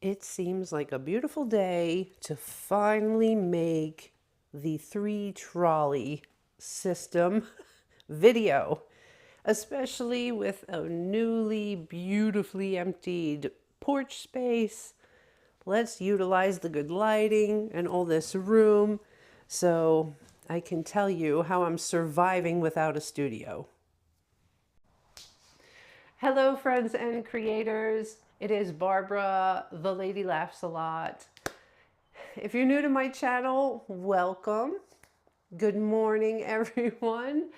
It seems like a beautiful day to finally make the 3 trolley system video, especially with a newly beautifully emptied porch space. Let's utilize the good lighting and all this room so I can tell you how I'm surviving without a studio. Hello, friends and creators. It is Barbara, the Lady Laughsalot. If you're new to my channel, welcome. Good morning, everyone.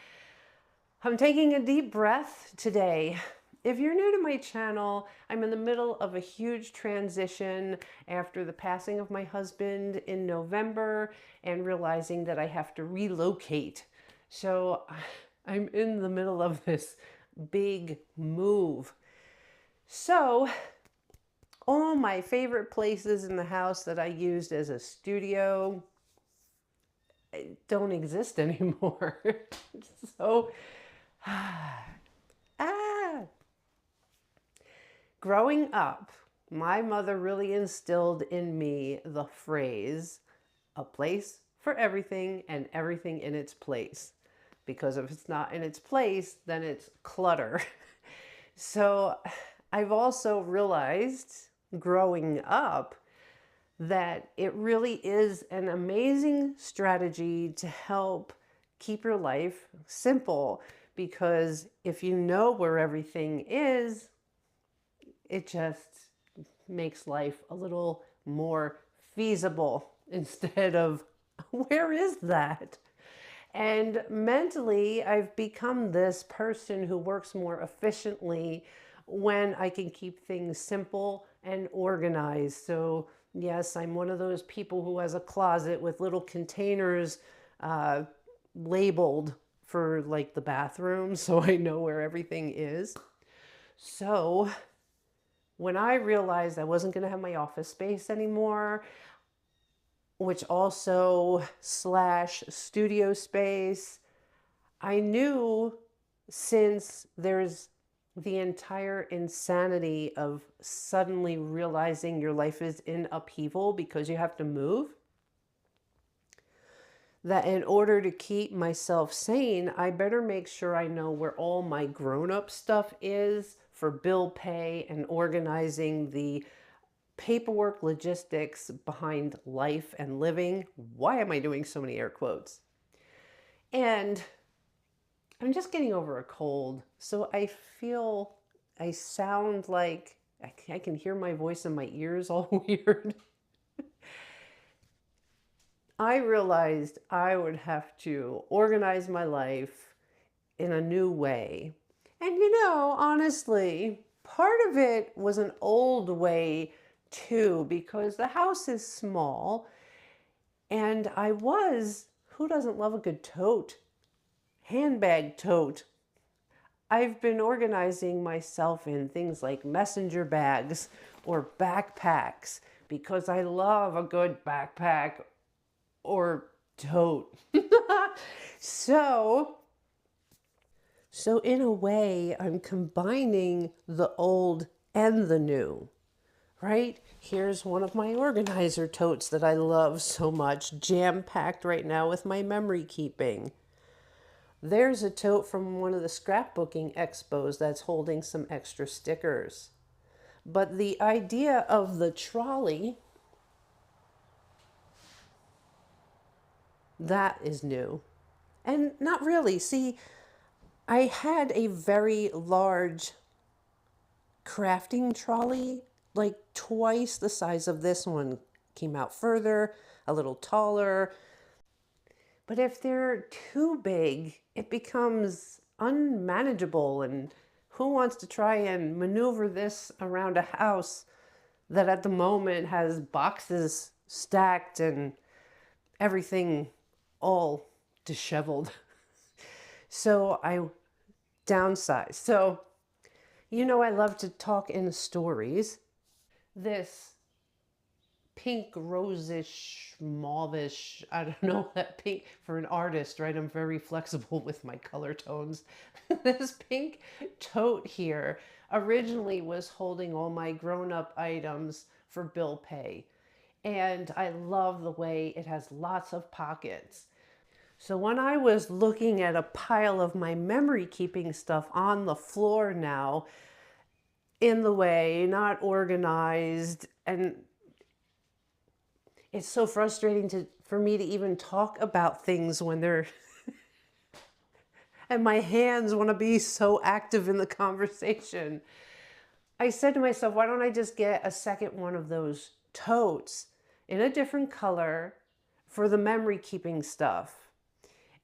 I'm taking a deep breath today. If you're new to my channel, I'm in the middle of a huge transition after the passing of my husband in November and realizing that I have to relocate. So I'm in the middle of this big move. So all my favorite places in the house that I used as a studio don't exist anymore. So, growing up, my mother really instilled in me the phrase, a place for everything and everything in its place. Because if it's not in its place, then it's clutter. So I've also realized growing up that it really is an amazing strategy to help keep your life simple, because if you know where everything is, it just makes life a little more feasible instead of where is that? And mentally, I've become this person who works more efficiently when I can keep things simple and organized. So yes, I'm one of those people who has a closet with little containers labeled for like the bathroom, so I know where everything is. So when I realized I wasn't going to have my office space anymore, which also slash studio space, I knew, since there's the entire insanity of suddenly realizing your life is in upheaval because you have to move, that in order to keep myself sane, I better make sure I know where all my grown-up stuff is for bill pay and organizing the paperwork logistics behind life and living. Why am I doing so many air quotes? And I'm just getting over a cold, so I feel I sound like I can hear my voice in my ears all weird. I realized I would have to organize my life in a new way. And honestly, part of it was an old way too, because the house is small and who doesn't love a good tote? Handbag tote. I've been organizing myself in things like messenger bags or backpacks because I love a good backpack or tote. So in a way, I'm combining the old and the new, right? Here's one of my organizer totes that I love so much, jam-packed right now with my memory keeping. There's a tote from one of the scrapbooking expos that's holding some extra stickers. But the idea of the trolley, that is new. And not really. See, I had a very large crafting trolley, like twice the size of this one. Came out further, a little taller. But if they're too big, it becomes unmanageable. And who wants to try and maneuver this around a house that at the moment has boxes stacked and everything all disheveled? So I downsized. So, I love to talk in stories. This pink, rosish, mauvish, I don't know, that pink for an artist, right? I'm very flexible with my color tones. This pink tote here originally was holding all my grown-up items for bill pay. And I love the way it has lots of pockets. So when I was looking at a pile of my memory keeping stuff on the floor now, in the way, not organized, and it's so frustrating for me to even talk about things when they're and my hands want to be so active in the conversation. I said to myself, why don't I just get a second one of those totes in a different color for the memory keeping stuff?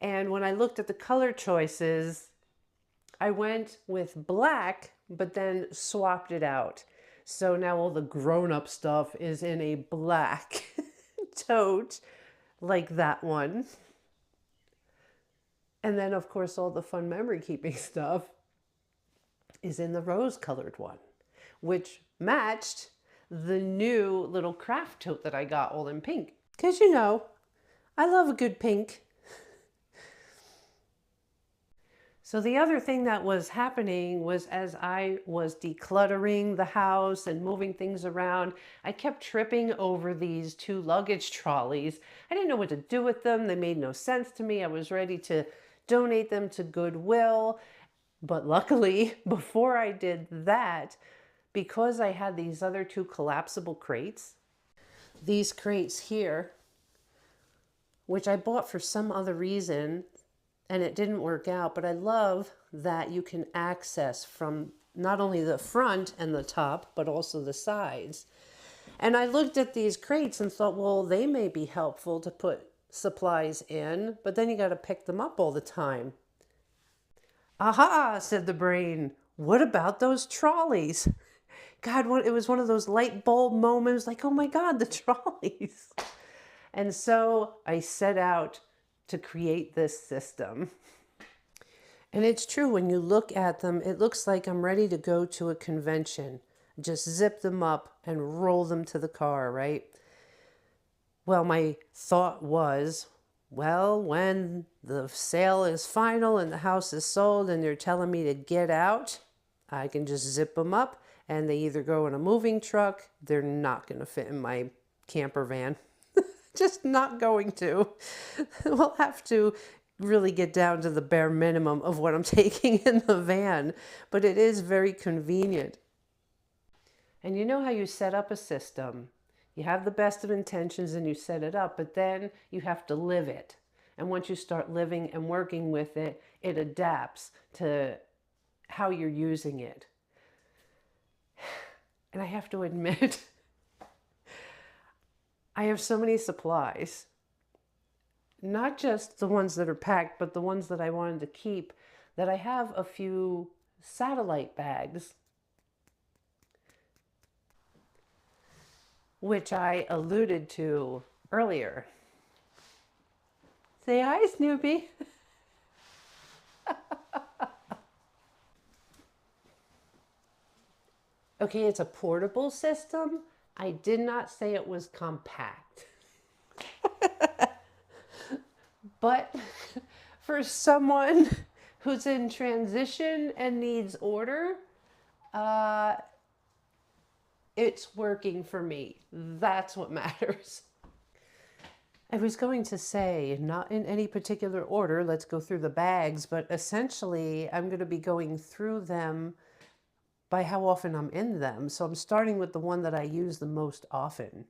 And when I looked at the color choices, I went with black, but then swapped it out. So now all the grown-up stuff is in a black tote, like that one. And then, of course, all the fun memory keeping stuff is in the rose-colored one, which matched the new little craft tote that I got all in pink. Because, you know, I love a good pink. So the other thing that was happening was as I was decluttering the house and moving things around, I kept tripping over these 2 luggage trolleys. I didn't know what to do with them. They made no sense to me. I was ready to donate them to Goodwill. But luckily, before I did that, because I had these other 2 collapsible crates, these crates here, which I bought for some other reason, and it didn't work out, but I love that you can access from not only the front and the top, but also the sides. And I looked at these crates and thought, well, they may be helpful to put supplies in, but then you got to pick them up all the time. Aha, said the brain. What about those trolleys? God, it was one of those light bulb moments, like, oh my God, the trolleys. And so I set out to create this system. And it's true, when you look at them, it looks like I'm ready to go to a convention. Just zip them up and roll them to the car, right? Well, my thought was, well, when the sale is final and the house is sold and they're telling me to get out, I can just zip them up and they either go in a moving truck, they're not going to fit in my camper van. Just not going to. We'll have to really get down to the bare minimum of what I'm taking in the van, but it is very convenient. And you know how you set up a system. You have the best of intentions and you set it up, but then you have to live it. And once you start living and working with it, it adapts to how you're using it. And I have to admit, I have so many supplies, not just the ones that are packed, but the ones that I wanted to keep, that I have a few satellite bags, which I alluded to earlier. Say hi, Snoopy. Okay, it's a portable system. I did not say it was compact. But for someone who's in transition and needs order, it's working for me. That's what matters. I was going to say, not in any particular order, let's go through the bags, but essentially I'm going to be going through them by how often I'm in them. So I'm starting with the one that I use the most often.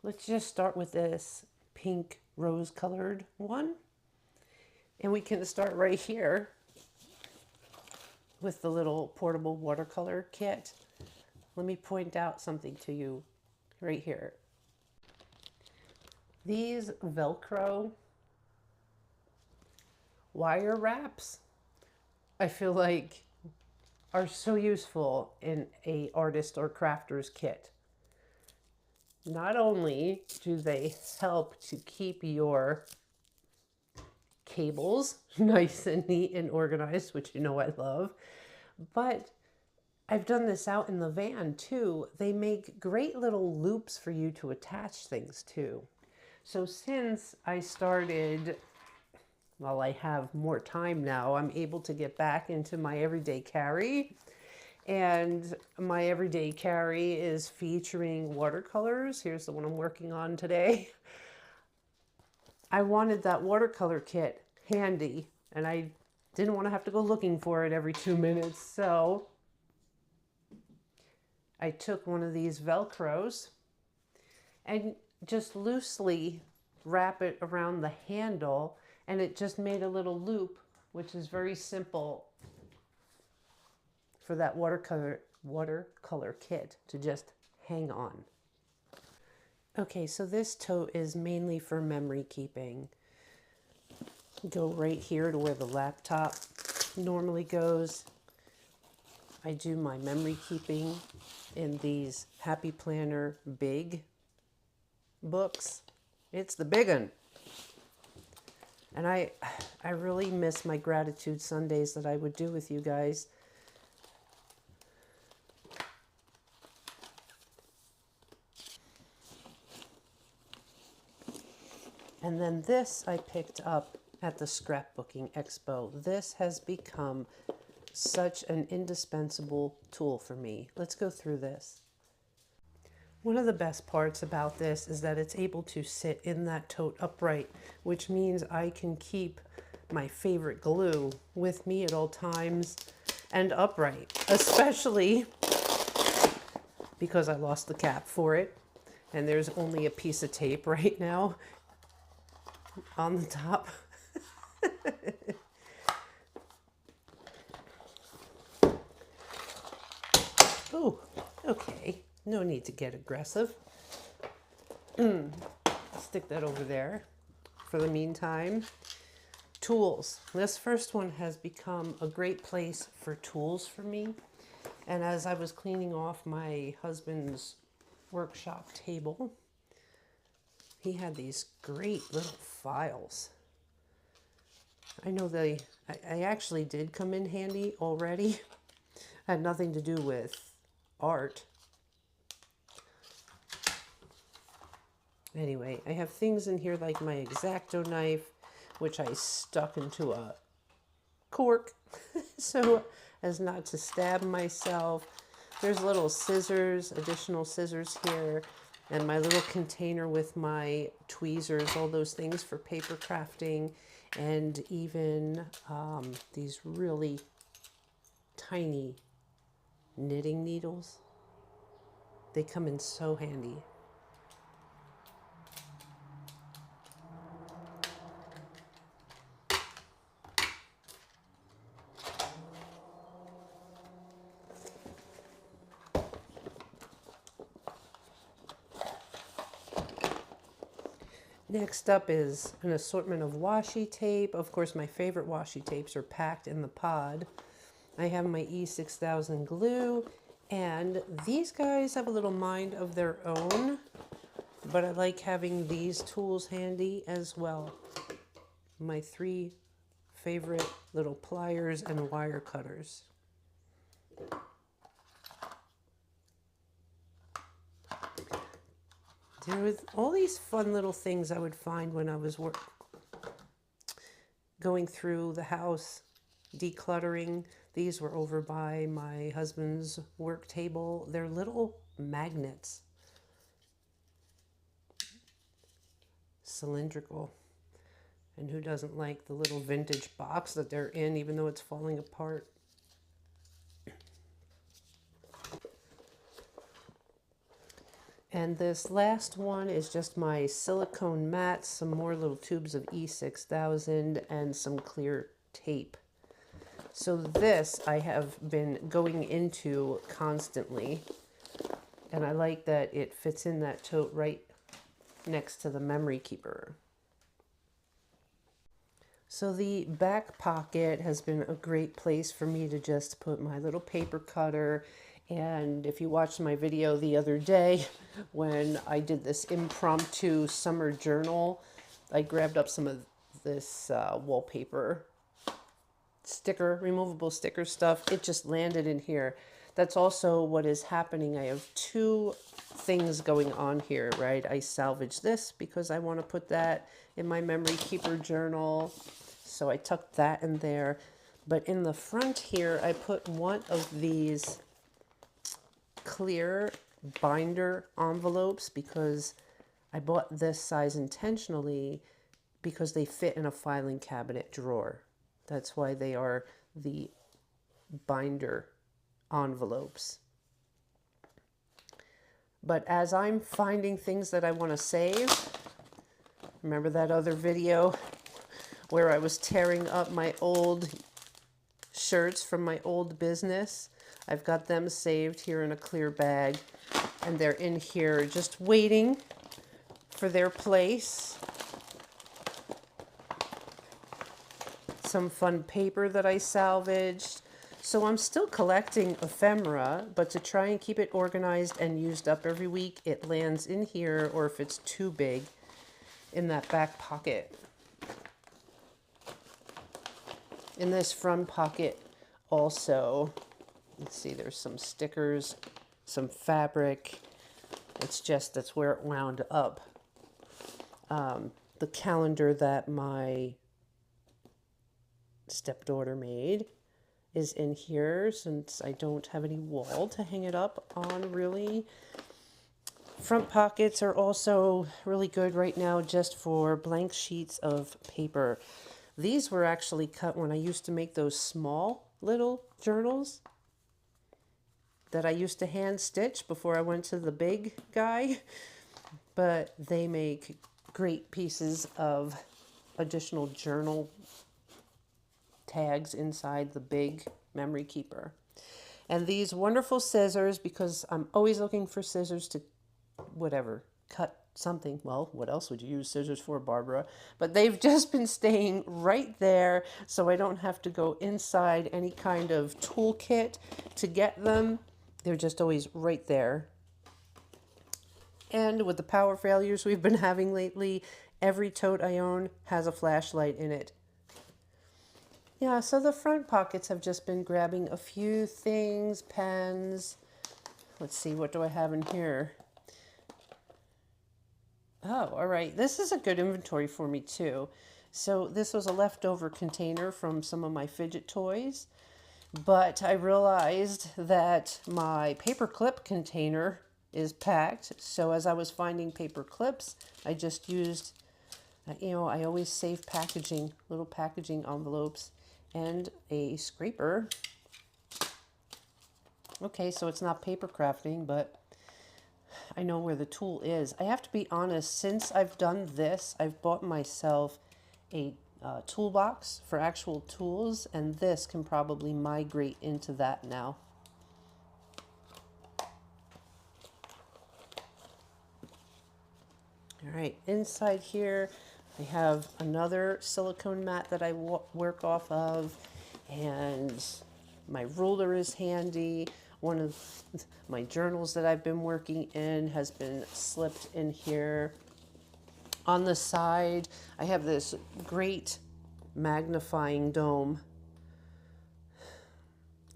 Let's just start with this pink rose-colored one. And we can start right here with the little portable watercolor kit. Let me point out something to you right here. These Velcro wire wraps, I feel like, are so useful in a artist or crafter's kit. Not only do they help to keep your cables nice and neat and organized, which you know I love, but I've done this out in the van too. They make great little loops for you to attach things to. So since I started, well, I have more time now, I'm able to get back into my everyday carry. And my everyday carry is featuring watercolors. Here's the one I'm working on today. I wanted that watercolor kit handy, and I didn't want to have to go looking for it every 2 minutes. So I took one of these Velcros and just loosely wrap it around the handle, and it just made a little loop, which is very simple for that watercolor kit to just hang on. Okay, so this tote is mainly for memory keeping. Go right here to where the laptop normally goes. I do my memory keeping in these Happy Planner big books. It's the big one. And I really miss my gratitude Sundays that I would do with you guys. And then this I picked up at the scrapbooking expo. This has become such an indispensable tool for me. Let's go through this. One of the best parts about this is that it's able to sit in that tote upright, which means I can keep my favorite glue with me at all times and upright, especially because I lost the cap for it and there's only a piece of tape right now on the top. Oh, okay. No need to get aggressive. Stick that over there for the meantime. Tools. This first one has become a great place for tools for me. And as I was cleaning off my husband's workshop table, he had these great little files. I know I actually did come in handy already. Had nothing to do with art. Anyway, I have things in here like my X-Acto knife, which I stuck into a cork so as not to stab myself. There's little scissors, additional scissors here, and my little container with my tweezers, all those things for paper crafting, and even these really tiny knitting needles. They come in so handy. Next up is an assortment of washi tape. Of course, my favorite washi tapes are packed in the pod. I have my E6000 glue, and these guys have a little mind of their own, but I like having these tools handy as well. My 3 favorite little pliers and wire cutters. There was all these fun little things I would find when I was going through the house, decluttering. These were over by my husband's work table. They're little magnets, cylindrical. And who doesn't like the little vintage box that they're in, even though it's falling apart? And this last one is just my silicone mats, some more little tubes of E6000, and some clear tape. So this I have been going into constantly, and I like that it fits in that tote right next to the memory keeper. So the back pocket has been a great place for me to just put my little paper cutter. And if you watched my video the other day when I did this impromptu summer journal, I grabbed up some of this wallpaper sticker, removable sticker stuff. It just landed in here. That's also what is happening. I have 2 things going on here, right? I salvaged this because I want to put that in my memory keeper journal. So I tucked that in there. But in the front here, I put one of these clear binder envelopes because I bought this size intentionally because they fit in a filing cabinet drawer. That's why they are the binder envelopes. But as I'm finding things that I want to save, remember that other video where I was tearing up my old shirts from my old business? I've got them saved here in a clear bag, and they're in here just waiting for their place. Some fun paper that I salvaged. So I'm still collecting ephemera, but to try and keep it organized and used up every week, it lands in here, or if it's too big, in that back pocket. In this front pocket also, let's see, there's some stickers, some fabric. That's where it wound up. The calendar that my stepdaughter made is in here since I don't have any wall to hang it up on, really. Front pockets are also really good right now just for blank sheets of paper. These were actually cut when I used to make those small little journals that I used to hand stitch before I went to the big guy. But they make great pieces of additional journal tags inside the big memory keeper. And these wonderful scissors, because I'm always looking for scissors to cut something. Well, what else would you use scissors for, Barbara? But they've just been staying right there, so I don't have to go inside any kind of toolkit to get them. They're just always right there. And with the power failures we've been having lately, every tote I own has a flashlight in it. Yeah, so the front pockets have just been grabbing a few things, pens. Let's see, what do I have in here? Oh, all right. This is a good inventory for me too. So this was a leftover container from some of my fidget toys, but I realized that my paper clip container is packed. So as I was finding paper clips, I just used, I always save packaging, little packaging envelopes, and a scraper. Okay, so it's not paper crafting, but I know where the tool is. I have to be honest, since I've done this, I've bought myself a toolbox for actual tools, and this can probably migrate into that now. All right, inside here, I have another silicone mat that I work off of, and my ruler is handy. One of my journals that I've been working in has been slipped in here. On the side, I have this great magnifying dome.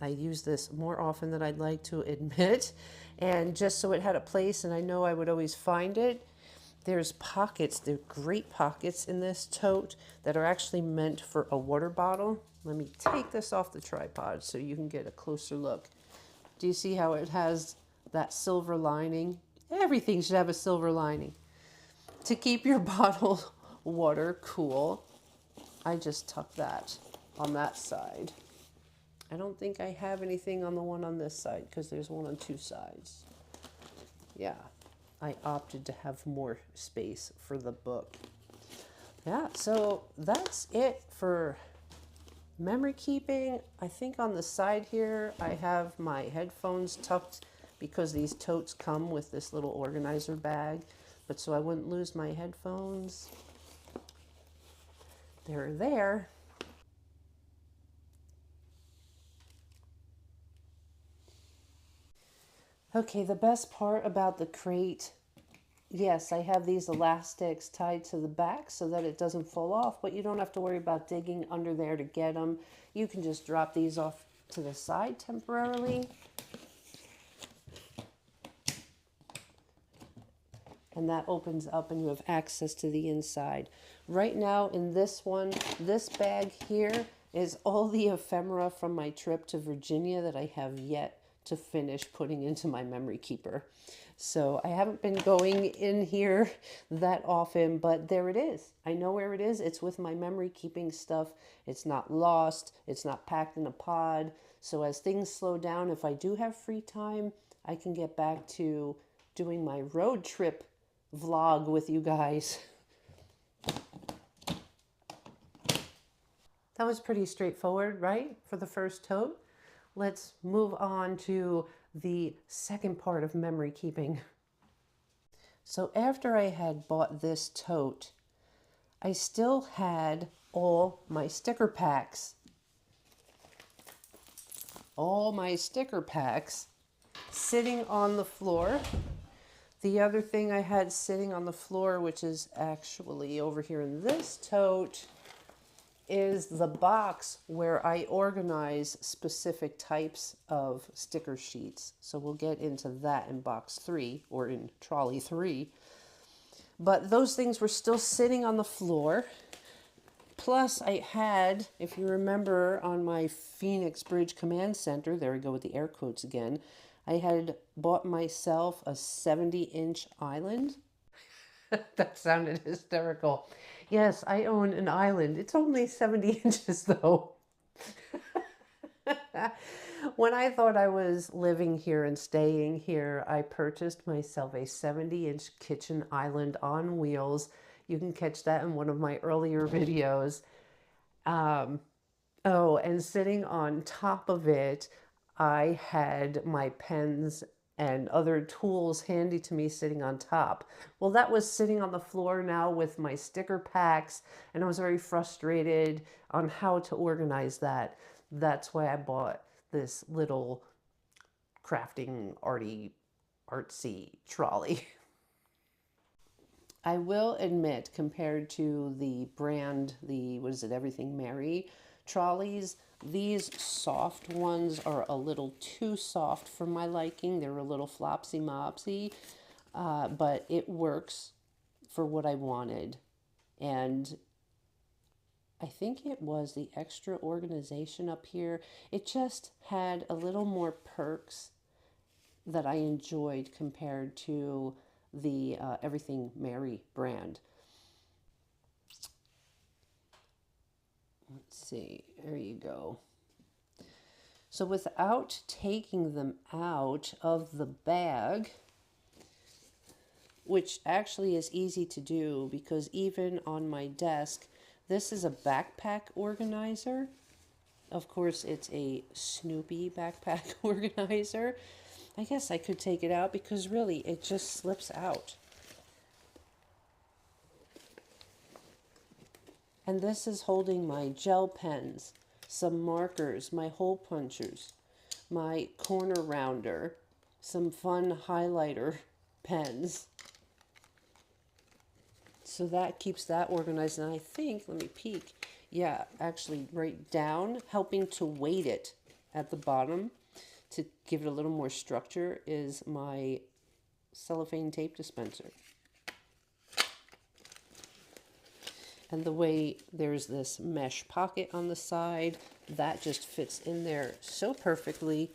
I use this more often than I'd like to admit, and just so it had a place and I know I would always find it. There's pockets, they're great pockets in this tote that are actually meant for a water bottle. Let me take this off the tripod so you can get a closer look. Do you see how it has that silver lining? Everything should have a silver lining. To keep your bottle water cool, I just tuck that on that side. I don't think I have anything on the one on this side because there's one on two sides. Yeah. I opted to have more space for the book. Yeah, so that's it for memory keeping. I think on the side here, I have my headphones tucked because these totes come with this little organizer bag, but so I wouldn't lose my headphones. They're there. Okay, the best part about the crate, yes, I have these elastics tied to the back so that it doesn't fall off, but you don't have to worry about digging under there to get them. You can just drop these off to the side temporarily. And that opens up and you have access to the inside. Right now in this one, this bag here is all the ephemera from my trip to Virginia that I have yet to finish putting into my memory keeper. So I haven't been going in here that often, but there it is. I know where it is. It's with my memory keeping stuff. It's not lost. It's not packed in a pod. So as things slow down, if I do have free time, I can get back to doing my road trip vlog with you guys. That was pretty straightforward, right? For the first tote. Let's move on to the second part of memory keeping. So after I had bought this tote, I still had all my sticker packs. All my sticker packs sitting on the floor. The other thing I had sitting on the floor, which is actually over here in this tote, is the box where I organize specific types of sticker sheets. So we'll get into that in box 3 or in trolley 3. But those things were still sitting on the floor. Plus I had, if you remember on my Phoenix Bridge Command Center, there we go with the air quotes again, I had bought myself a 70-inch island. That sounded hysterical. Yes, I own an island. It's only 70 inches though. When I thought I was living here and staying here, I purchased myself a 70-inch kitchen island on wheels. You can catch that in one of my earlier videos. Oh, and sitting on top of it, I had my pens and other tools handy to me sitting on top. Well, that was sitting on the floor now with my sticker packs, and I was very frustrated on how to organize that. That's why I bought this little crafting artsy trolley. I will admit, compared to the brand, what is it, Everything Mary trolleys, these soft ones are a little too soft for my liking. They're a little flopsy-mopsy, but it works for what I wanted. And I think it was the extra organization up here. It just had a little more perks that I enjoyed compared to the Everything Mary brand. Let's see, there you go. So without taking them out of the bag, which actually is easy to do because even on my desk, this is a backpack organizer. Of course, it's a Snoopy backpack organizer. I guess I could take it out because really it just slips out. And this is holding my gel pens, some markers, my hole punchers, my corner rounder, some fun highlighter pens. So that keeps that organized. And I think, let me peek, yeah, actually right down, helping to weight it at the bottom to give it a little more structure is my cellophane tape dispenser. And the way there's this mesh pocket on the side, that just fits in there so perfectly.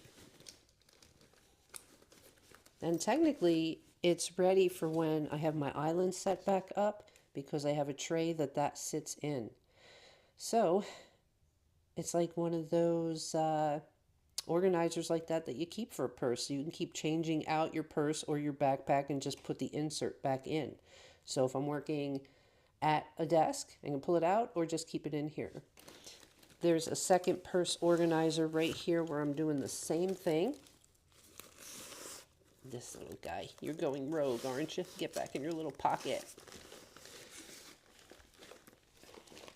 And technically, it's ready for when I have my island set back up because I have a tray that sits in. So it's like one of those organizers like that you keep for a purse. So you can keep changing out your purse or your backpack and just put the insert back in. So if I'm working at a desk, I can pull it out or just keep it in here. There's a second purse organizer right here where I'm doing the same thing. This little guy, you're going rogue, aren't you? Get back in your little pocket.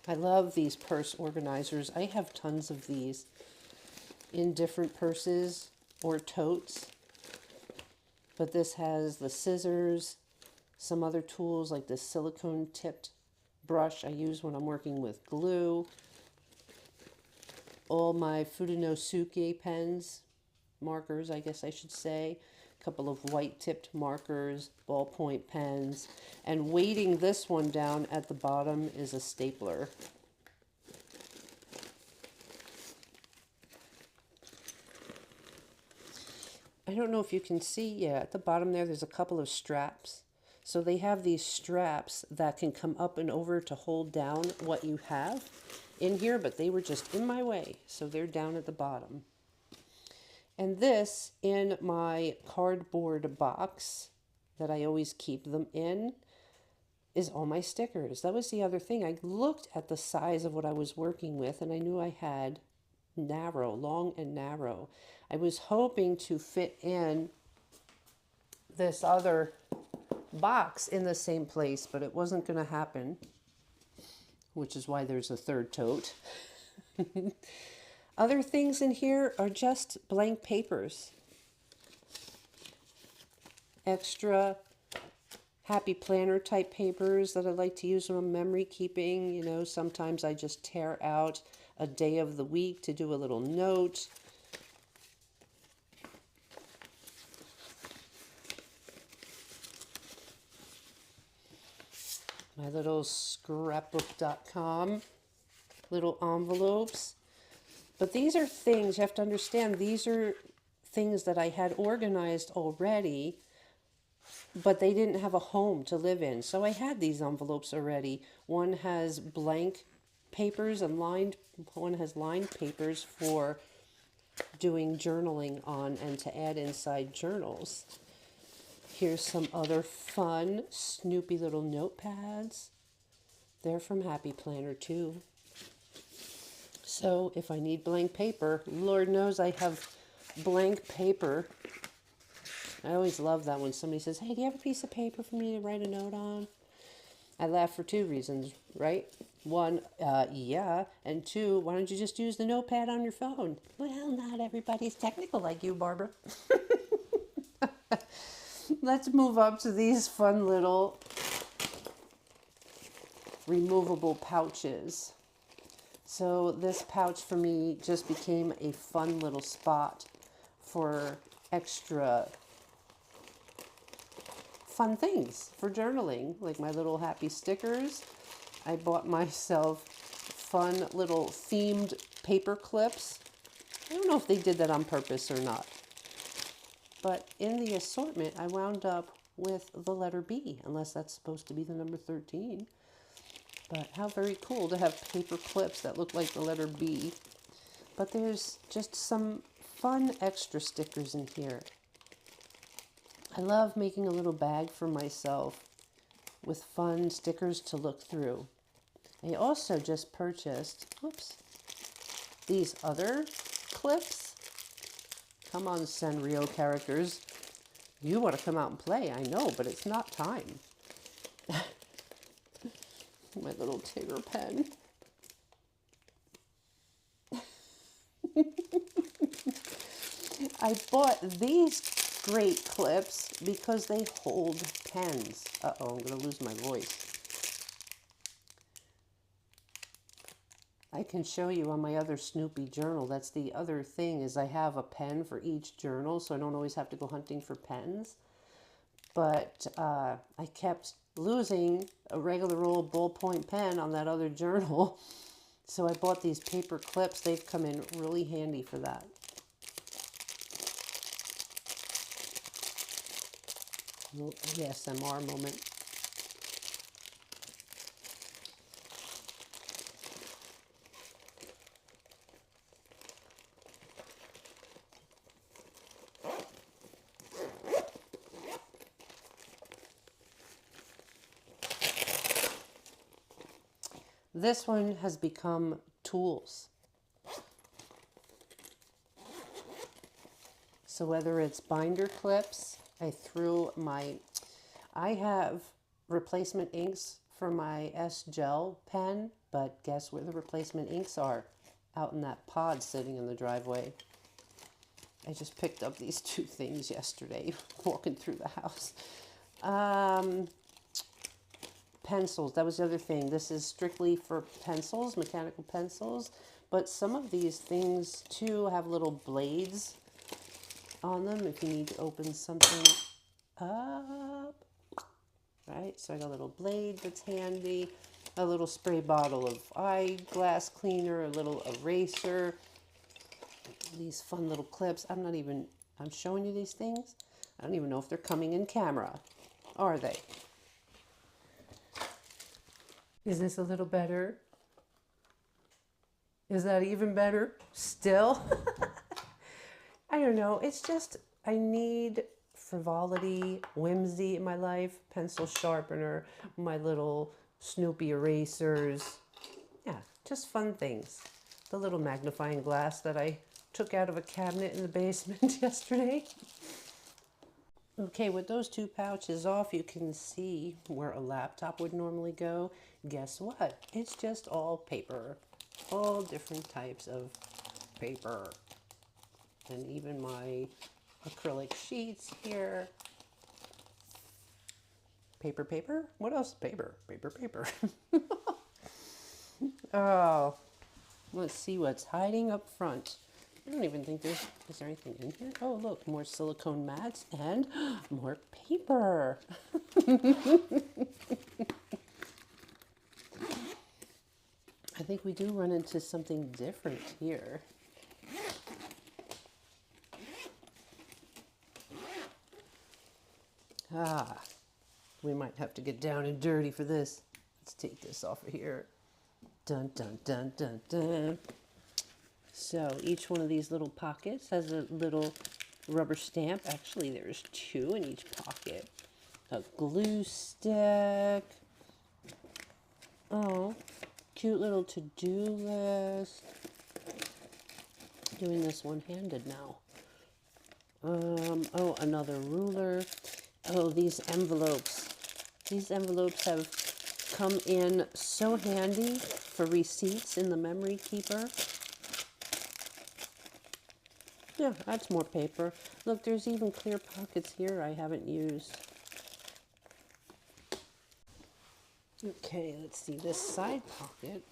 I love these purse organizers. I have tons of these in different purses or totes. But this has the scissors, some other tools like this silicone tipped brush I use when I'm working with glue. All my Fudenosuke pens, markers I guess I should say. A couple of white tipped markers, ballpoint pens. And weighting this one down at the bottom is a stapler. I don't know if you can see, yeah, at the bottom there's a couple of straps. So they have these straps that can come up and over to hold down what you have in here, but they were just in my way. So they're down at the bottom. And this in my cardboard box that I always keep them in is all my stickers. That was the other thing. I looked at the size of what I was working with and I knew I had narrow, long and narrow. I was hoping to fit in this other box in the same place, but it wasn't going to happen, which is why there's a third tote. Other things in here are just blank papers. Extra happy planner type papers that I like to use on memory keeping. You know, sometimes I just tear out a day of the week to do a little note. My little scrapbook.com little envelopes. But these are things, you have to understand, these are things that I had organized already, but they didn't have a home to live in. So I had these envelopes already. One has blank papers and one has lined papers for doing journaling on and to add inside journals. Here's some other fun, snoopy little notepads. They're from Happy Planner too. So if I need blank paper, Lord knows I have blank paper. I always love that when somebody says, hey, do you have a piece of paper for me to write a note on? I laugh for two reasons, right? One, yeah. And two, why don't you just use the notepad on your phone? Well, not everybody's technical like you, Barbara. Let's move up to these fun little removable pouches. So this pouch for me just became a fun little spot for extra fun things for journaling, like my little happy stickers. I bought myself fun little themed paper clips. I don't know if they did that on purpose or not. But in the assortment, I wound up with the letter B, unless that's supposed to be the number 13. But how very cool to have paper clips that look like the letter B. But there's just some fun extra stickers in here. I love making a little bag for myself with fun stickers to look through. I also just purchased, these other clips. Come on, Sanrio characters. You want to come out and play, I know, but it's not time. My little Tigger pen. I bought these great clips because they hold pens. Uh-oh, I'm going to lose my voice. I can show you on my other Snoopy journal. That's the other thing, is I have a pen for each journal, so I don't always have to go hunting for pens. But I kept losing a regular old ballpoint pen on that other journal. So I bought these paper clips. They've come in really handy for that. Little ASMR moment. This one has become tools. So whether it's binder clips, I have replacement inks for my S-Gel pen, but guess where the replacement inks are? Out in that pod sitting in the driveway. I just picked up these two things yesterday walking through the house. Pencils, that was the other thing. This is strictly for pencils, mechanical pencils, but some of these things too have little blades on them if you need to open something up. Right, so I got a little blade that's handy, a little spray bottle of eyeglass cleaner, a little eraser, these fun little clips. I'm not even I'm showing you these things. I don't even know if they're coming in camera. Are they? Is this a little better? Is that even better? Still? I don't know. It's just, I need frivolity, whimsy in my life. Pencil sharpener, my little Snoopy erasers. Yeah, just fun things. The little magnifying glass that I took out of a cabinet in the basement yesterday. Okay, with those two pouches off, you can see where a laptop would normally go. Guess what? It's just all paper. All different types of paper. And even my acrylic sheets here. Paper, paper? What else? Paper, paper, paper. Oh, let's see what's hiding up front. I don't even think is there anything in here? Oh, look, more silicone mats and more paper. I think we do run into something different here. Ah, we might have to get down and dirty for this. Let's take this off of here. Dun, dun, dun, dun, dun. So each one of these little pockets has a little rubber stamp. Actually, there's two in each pocket. A glue stick. Oh, cute little to-do list. Doing this one-handed now. Oh, another ruler. Oh, these envelopes. These envelopes have come in so handy for receipts in the memory keeper. Yeah, that's more paper. Look, there's even clear pockets here I haven't used. Okay, let's see this side pocket.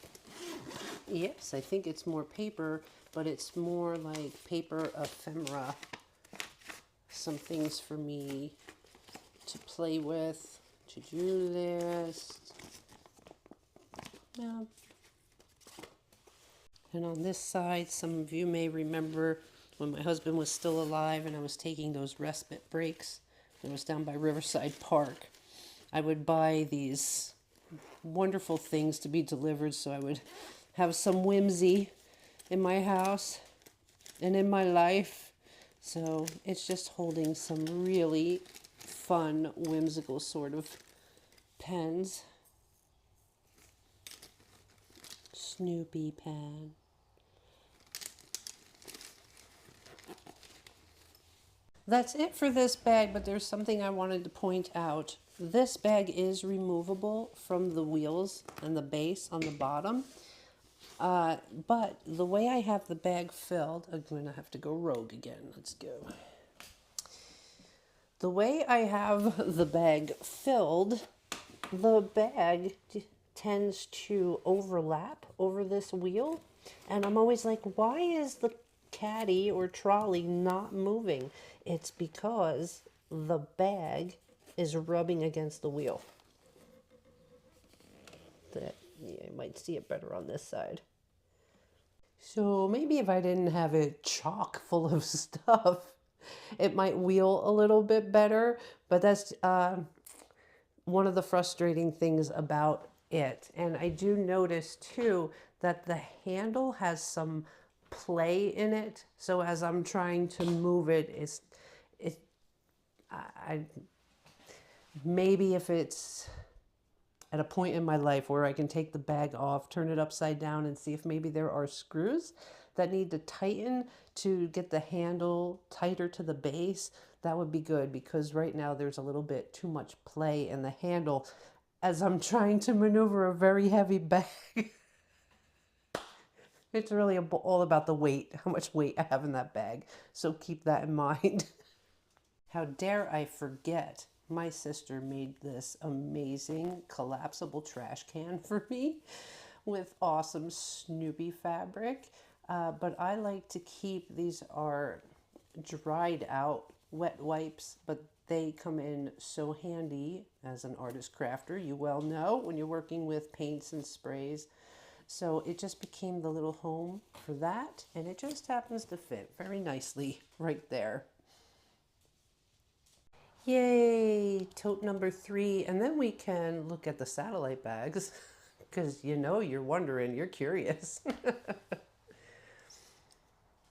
Yes, I think it's more paper, but it's more like paper ephemera. Some things for me to play with, to-do list. Yeah. And on this side, some of you may remember when my husband was still alive and I was taking those respite breaks. I was down by Riverside Park. I would buy these wonderful things to be delivered so I would have some whimsy in my house and in my life. So it's just holding some really fun, whimsical sort of pens. Snoopy pen. That's it for this bag, but there's something I wanted to point out. This bag is removable from the wheels and the base on the bottom. But the way I have the bag filled, I'm going to have to go rogue again. Let's go. The way I have the bag filled, the bag tends to overlap over this wheel. And I'm always like, why is the caddy or trolley not moving? It's because the bag is rubbing against the wheel. Yeah, you might see it better on this side. So maybe if I didn't have it chock full of stuff, it might wheel a little bit better. But that's one of the frustrating things about it. And I do notice too that the handle has some play in it. So as I'm trying to move it, maybe if it's at a point in my life where I can take the bag off, turn it upside down and see if maybe there are screws that need to tighten to get the handle tighter to the base, that would be good, because right now there's a little bit too much play in the handle as I'm trying to maneuver a very heavy bag. It's really all about the weight, how much weight I have in that bag. So keep that in mind. How dare I forget, my sister made this amazing collapsible trash can for me with awesome Snoopy fabric. But I like to keep, these are dried out wet wipes, but they come in so handy as an artist crafter. You well know when you're working with paints and sprays. So it just became the little home for that, and it just happens to fit very nicely right there. Yay, tote number 3. And then we can look at the satellite bags because you know you're wondering, you're curious.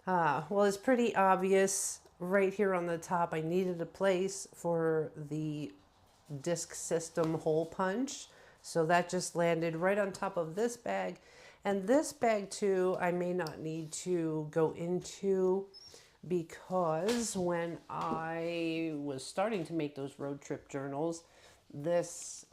Well, it's pretty obvious right here on the top. I needed a place for the disc system hole punch. So that just landed right on top of this bag. And this bag too, I may not need to go into because when I was starting to make those road trip journals, this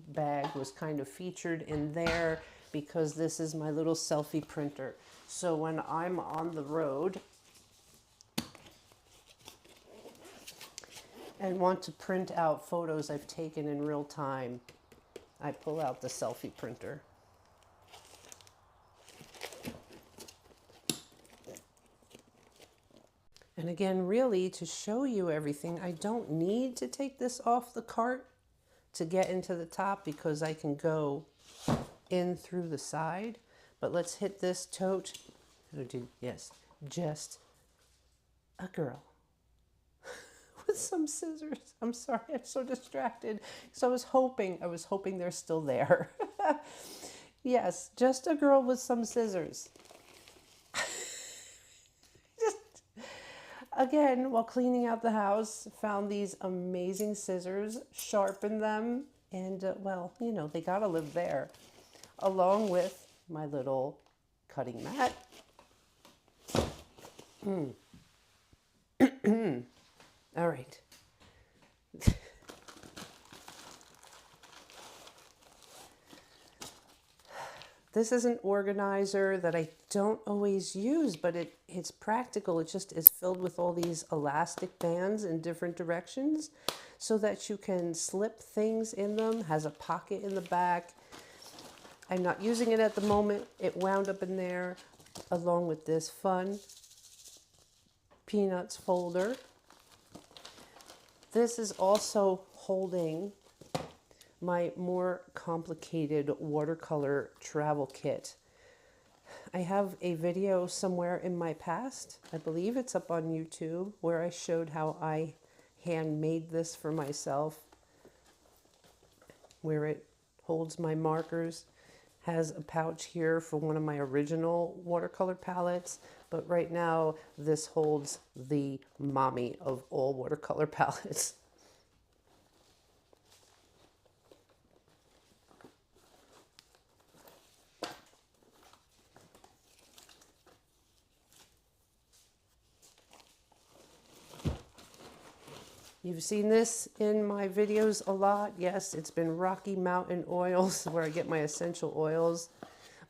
bag was kind of featured in there because this is my little selfie printer. So when I'm on the road and want to print out photos I've taken in real time, I pull out the selfie printer. And again, really, to show you everything, I don't need to take this off the cart to get into the top because I can go in through the side. But let's hit this tote. Yes, just a girl with some scissors. I'm sorry, I'm so distracted. So I was hoping they're still there. Yes, just a girl with some scissors. Again, while cleaning out the house, found these amazing scissors, sharpened them, and well, you know, they gotta live there, along with my little cutting mat. All right. This is an organizer that I don't always use, but it's practical. It just is filled with all these elastic bands in different directions so that you can slip things in them. Has a pocket in the back. I'm not using it at the moment. It wound up in there along with this fun Peanuts folder. This is also holding my more complicated watercolor travel kit. I have a video somewhere in my past, I believe it's up on YouTube, where I showed how I handmade this for myself, where it holds my markers, has a pouch here for one of my original watercolor palettes, but right now this holds the mommy of all watercolor palettes. You've seen this in my videos a lot. Yes, it's been Rocky Mountain Oils where I get my essential oils.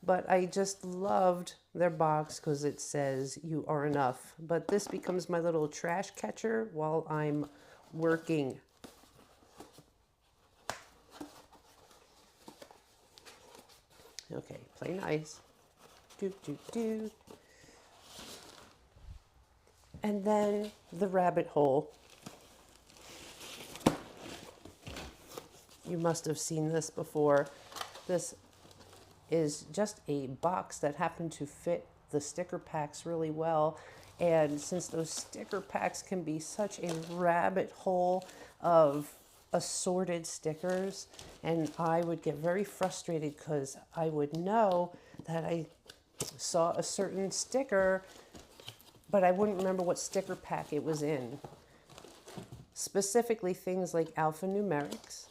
But I just loved their box because it says you are enough. But this becomes my little trash catcher while I'm working. Okay, play nice. Do, do, do. And then the rabbit hole. You must have seen this before. This is just a box that happened to fit the sticker packs really well. And since those sticker packs can be such a rabbit hole of assorted stickers, and I would get very frustrated because I would know that I saw a certain sticker, but I wouldn't remember what sticker pack it was in. Specifically things like alphanumerics,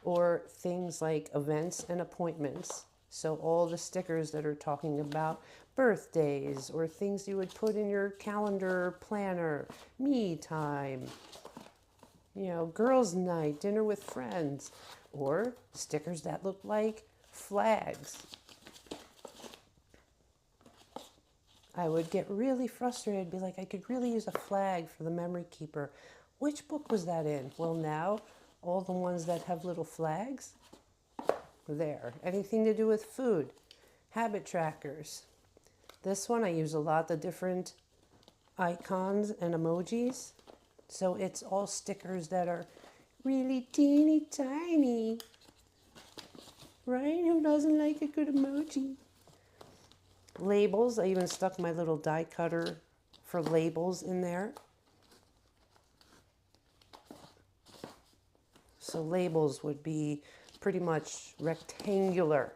or things like events and appointments. So all the stickers that are talking about birthdays or things you would put in your calendar planner, me time, you know, girls' night, dinner with friends, or stickers that look like flags. I would get really frustrated, be like, I could really use a flag for the memory keeper. Which book was that in? Well, now all the ones that have little flags, there. Anything to do with food, habit trackers. This one I use a lot, the different icons and emojis. So it's all stickers that are really teeny tiny, right? Who doesn't like a good emoji? Labels, I even stuck my little die cutter for labels in there. So labels would be pretty much rectangular.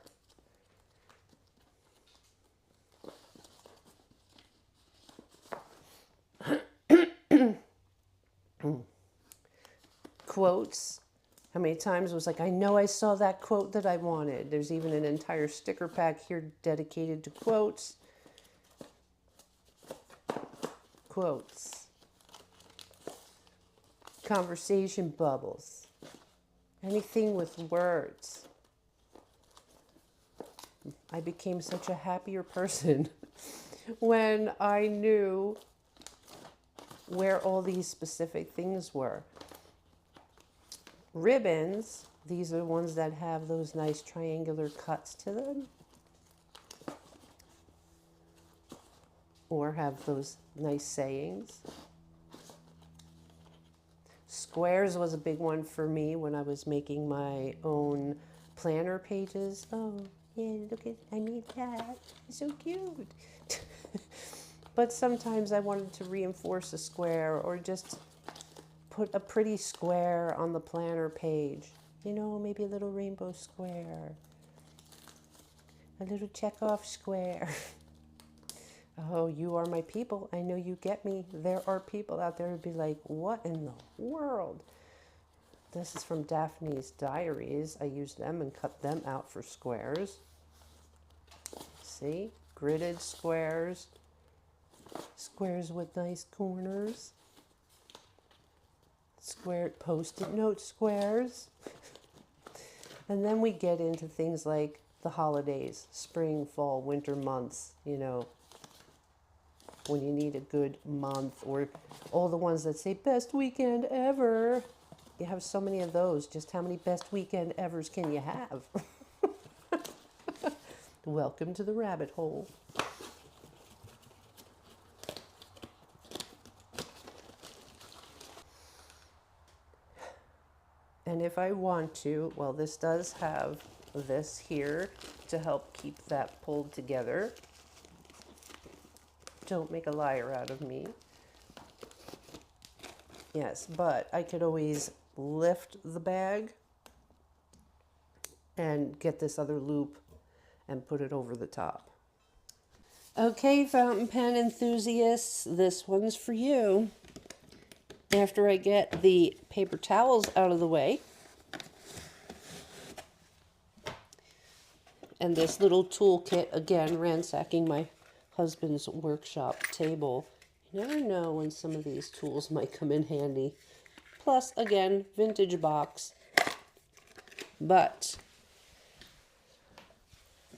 Quotes. How many times was like, I know I saw that quote that I wanted. There's even an entire sticker pack here dedicated to quotes. Quotes. Conversation bubbles. Anything with words. I became such a happier person when I knew where all these specific things were. Ribbons, these are the ones that have those nice triangular cuts to them. Or have those nice sayings. Squares was a big one for me when I was making my own planner pages. Oh, yeah, look at, I made that. It's so cute. But sometimes I wanted to reinforce a square or just put a pretty square on the planner page. You know, maybe a little rainbow square. A little check-off square. Oh, you are my people. I know you get me. There are people out there who'd be like, what in the world? This is from Daphne's Diaries. I used them and cut them out for squares. See? Gridded squares. Squares with nice corners. Squared post-it note squares. And then we get into things like the holidays, spring, fall, winter months, you know, when you need a good month, or all the ones that say best weekend ever. You have so many of those. Just how many best weekend evers can you have? Welcome to the rabbit hole. And if I want to, well, this does have this here to help keep that pulled together. Don't make a liar out of me. Yes, but I could always lift the bag and get this other loop and put it over the top. Okay, fountain pen enthusiasts, this one's for you. After I get the paper towels out of the way, and this little toolkit, again, ransacking my husband's workshop table. You never know when some of these tools might come in handy. Plus, again, vintage box. But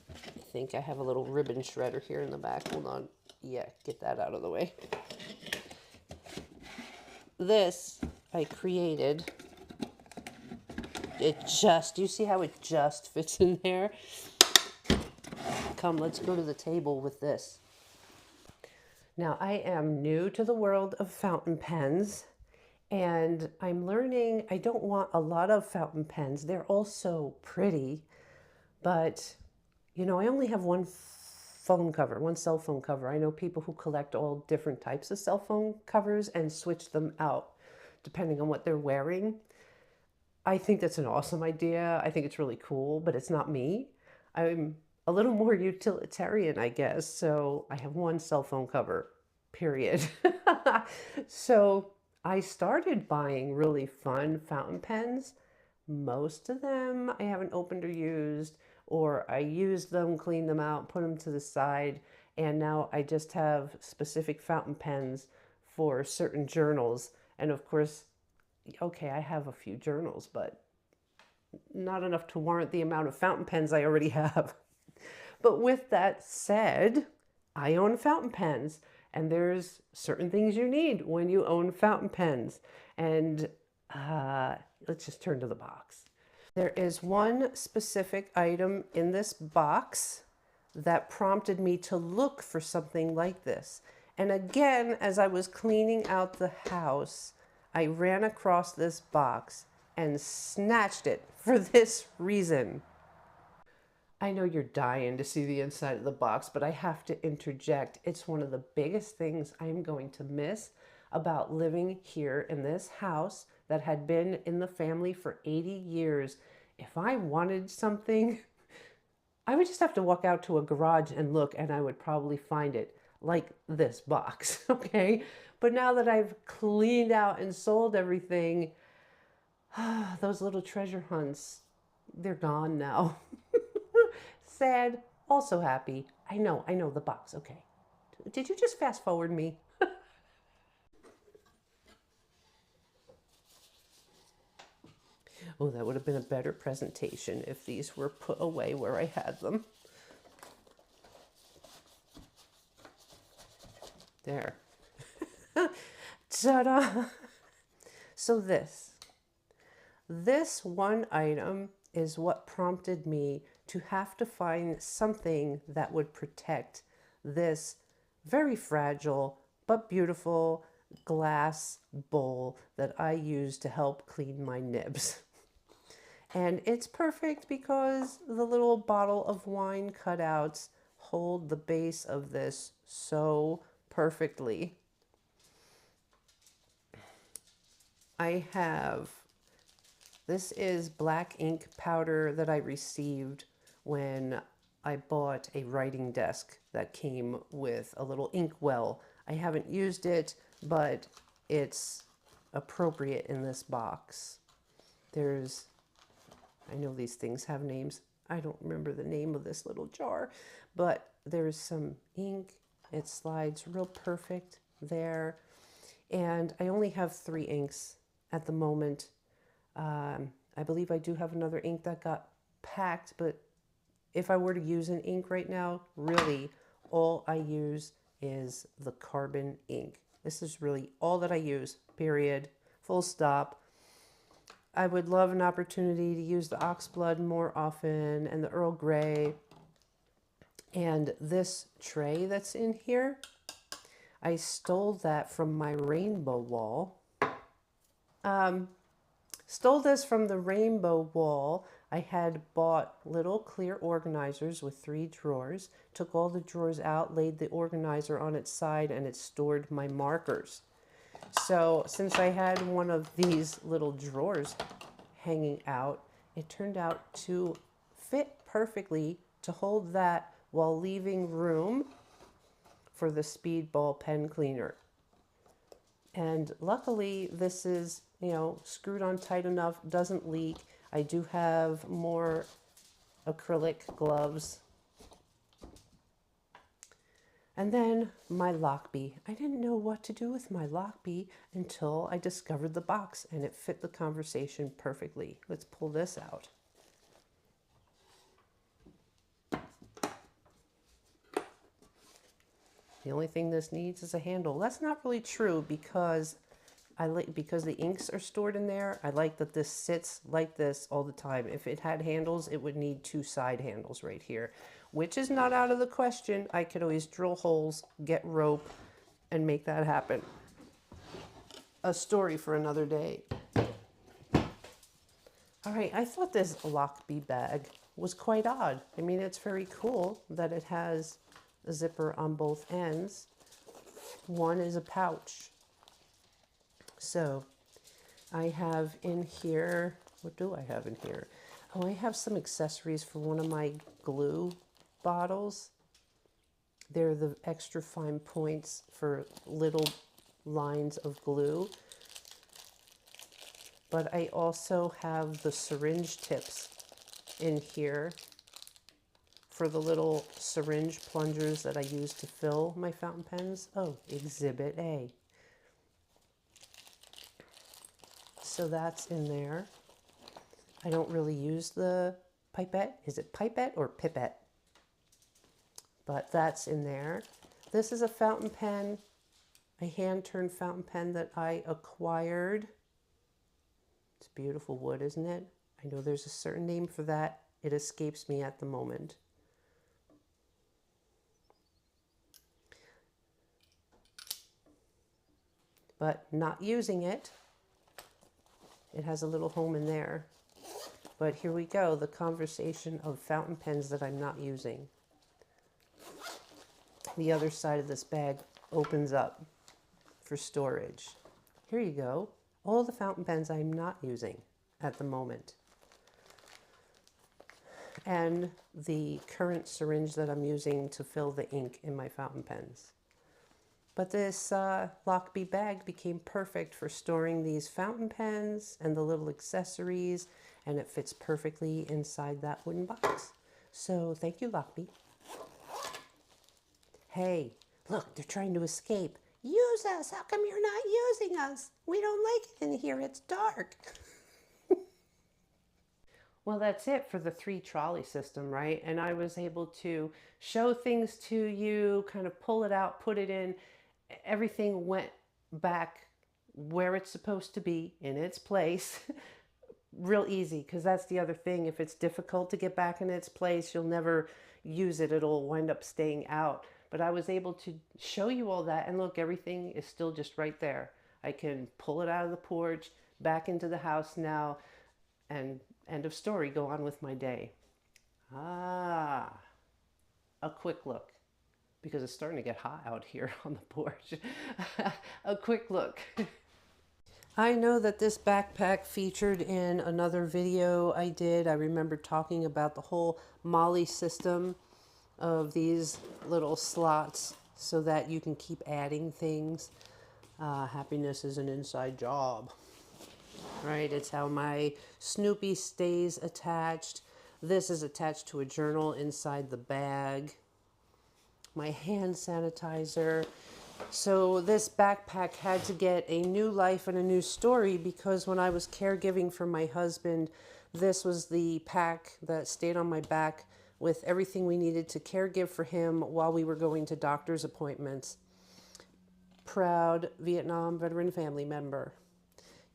I think I have a little ribbon shredder here in the back. Hold on. Yeah, get that out of the way. This I created. It just, you see how it just fits in there? Come, let's go to the table with this. Now, I am new to the world of fountain pens, and I'm learning I don't want a lot of fountain pens. They're all so pretty, but, you know, I only have one phone cover, one cell phone cover. I know people who collect all different types of cell phone covers and switch them out depending on what they're wearing. I think that's an awesome idea. I think it's really cool, but it's not me. I'm a little more utilitarian, I guess. So I have one cell phone cover, period. So I started buying really fun fountain pens. Most of them I haven't opened or used, or I used them, cleaned them out, put them to the side, and now I just have specific fountain pens for certain journals. And of course, okay, I have a few journals, but not enough to warrant the amount of fountain pens I already have. But with that said, I own fountain pens, and there's certain things you need when you own fountain pens. And let's just turn to the box. There is one specific item in this box that prompted me to look for something like this. And again, as I was cleaning out the house, I ran across this box and snatched it for this reason. I know you're dying to see the inside of the box, but I have to interject. It's one of the biggest things I'm going to miss about living here in this house that had been in the family for 80 years. If I wanted something, I would just have to walk out to a garage and look, and I would probably find it, like this box, okay? But now that I've cleaned out and sold everything, those little treasure hunts, they're gone now. Sad, also happy. I know the box. Okay. Did you just fast forward me? Oh, that would have been a better presentation if these were put away where I had them. There. Ta-da! So this one item is what prompted me to have to find something that would protect this very fragile but beautiful glass bowl that I use to help clean my nibs. And it's perfect because the little bottle of wine cutouts hold the base of this so perfectly. This is black ink powder that I received when I bought a writing desk that came with a little ink well. I haven't used it, but it's appropriate in this box. I know these things have names. I don't remember the name of this little jar, but there's some ink. It slides real perfect there. And I only have 3 inks at the moment. I believe I do have another ink that got packed, but if I were to use an ink right now, really all I use is the carbon ink. This is really all that I use, period, full stop. I would love an opportunity to use the oxblood more often and the Earl Grey. And this tray that's in here, I stole that from my rainbow wall. Stole this from the rainbow wall. I had bought little clear organizers with 3 drawers, took all the drawers out, laid the organizer on its side, and it stored my markers. So since I had one of these little drawers hanging out, it turned out to fit perfectly to hold that while leaving room for the speedball pen cleaner. And luckily this is, screwed on tight enough, doesn't leak. I do have more acrylic gloves. And then my Lockbee. I didn't know what to do with my Lockbee until I discovered the box, and it fit the conversation perfectly. Let's pull this out. The only thing this needs is a handle. That's not really true because because the inks are stored in there. I like that this sits like this all the time. If it had handles, it would need 2 side handles right here, which is not out of the question. I could always drill holes, get rope, and make that happen. A story for another day. All right, I thought this Lockbee bag was quite odd. I mean, it's very cool that it has a zipper on both ends. One is a pouch. So I have in here, what do I have in here? Oh, I have some accessories for one of my glue bottles. They're the extra fine points for little lines of glue. But I also have the syringe tips in here for the little syringe plungers that I use to fill my fountain pens. Oh, Exhibit A. So that's in there. I don't really use the pipette. Is it pipette or pipette? But that's in there. This is a fountain pen, a hand-turned fountain pen that I acquired. It's beautiful wood, isn't it? I know there's a certain name for that. It escapes me at the moment. But not using it. It has a little home in there. But here we go, the conversation of fountain pens that I'm not using. The other side of this bag opens up for storage. Here you go. All the fountain pens I'm not using at the moment. And the current syringe that I'm using to fill the ink in my fountain pens. But this Lockbee bag became perfect for storing these fountain pens and the little accessories, and it fits perfectly inside that wooden box. So thank you, Lockbee. Hey, look, they're trying to escape. Use us. How come you're not using us? We don't like it in here. It's dark. Well, that's it for the 3 trolley system, right? And I was able to show things to you, kind of pull it out, put it in. Everything went back where it's supposed to be, in its place. Real easy, because that's the other thing. If it's difficult to get back in its place, you'll never use it. It'll wind up staying out. But I was able to show you all that, and look, everything is still just right there. I can pull it out of the porch, back into the house now, and end of story, go on with my day. A quick look, because it's starting to get hot out here on the porch. A quick look. I know that this backpack featured in another video I did. I remember talking about the whole Molly system of these little slots so that you can keep adding things. Happiness is an inside job, right? It's how my Snoopy stays attached. This is attached to a journal inside the bag. My hand sanitizer. So this backpack had to get a new life and a new story, because when I was caregiving for my husband, this was the pack that stayed on my back with everything we needed to caregive for him while we were going to doctor's appointments. Proud Vietnam veteran family member.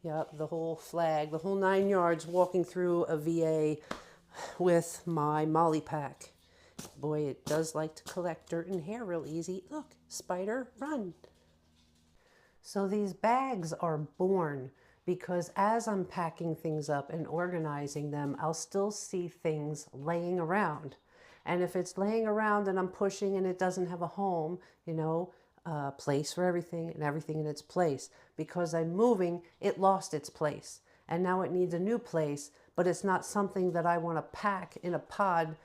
Yep, the whole flag, the whole 9 yards, walking through a VA with my Molly pack. Boy, it does like to collect dirt and hair real easy. Look, spider, run. So these bags are born because as I'm packing things up and organizing them, I'll still see things laying around. And if it's laying around and I'm pushing and it doesn't have a home, you know, a place for everything and everything in its place. Because I'm moving, it lost its place. And now it needs a new place, but it's not something that I want to pack in a pod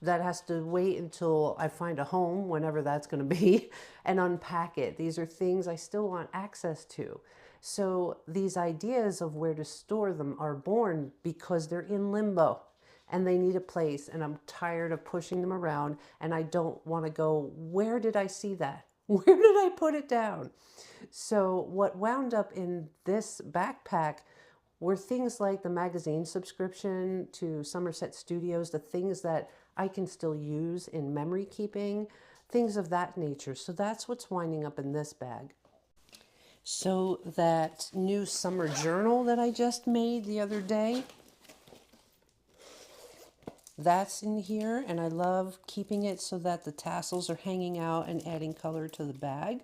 that has to wait until I find a home, whenever that's going to be, and unpack it. These are things I still want access to. So these ideas of where to store them are born because they're in limbo and they need a place, and I'm tired of pushing them around, and I don't want to go, where did I see that? Where did I put it down? So what wound up in this backpack were things like the magazine subscription to Somerset Studios, the things that I can still use in memory keeping, things of that nature. So that's what's winding up in this bag. So that new summer journal that I just made the other day, that's in here, and I love keeping it so that the tassels are hanging out and adding color to the bag.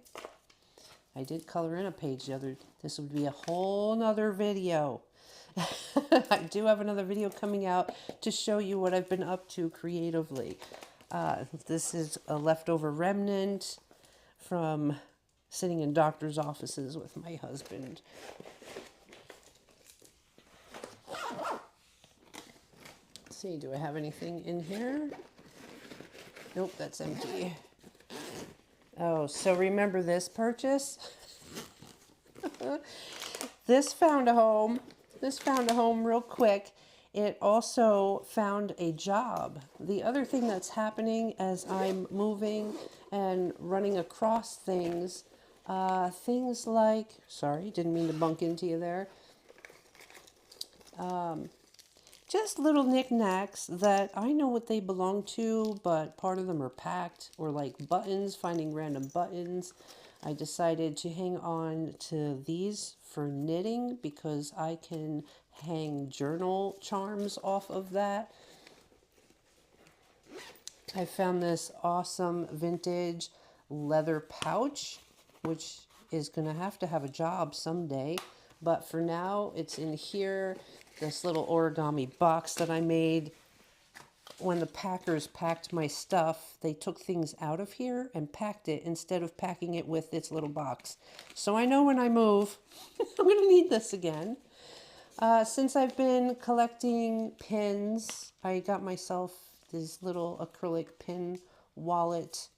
I did color in a page the other, this would be a whole nother video. I do have another video coming out to show you what I've been up to creatively. This is a leftover remnant from sitting in doctor's offices with my husband. Let's see, do I have anything in here? Nope, that's empty. Oh, so remember this purchase? This found a home. This found a home real quick. It also found a job. The other thing that's happening as I'm moving and running across things, things like, sorry, didn't mean to bump into you there. Just little knickknacks that I know what they belong to, but part of them are packed, or like buttons, finding random buttons. I decided to hang on to these for knitting because I can hang journal charms off of that. I found this awesome vintage leather pouch, which is going to have a job someday. But for now, it's in here, this little origami box that I made. When the packers packed my stuff, they took things out of here and packed it instead of packing it with its little box. So I know when I move, I'm going to need this again. Since I've been collecting pins, I got myself this little acrylic pin wallet.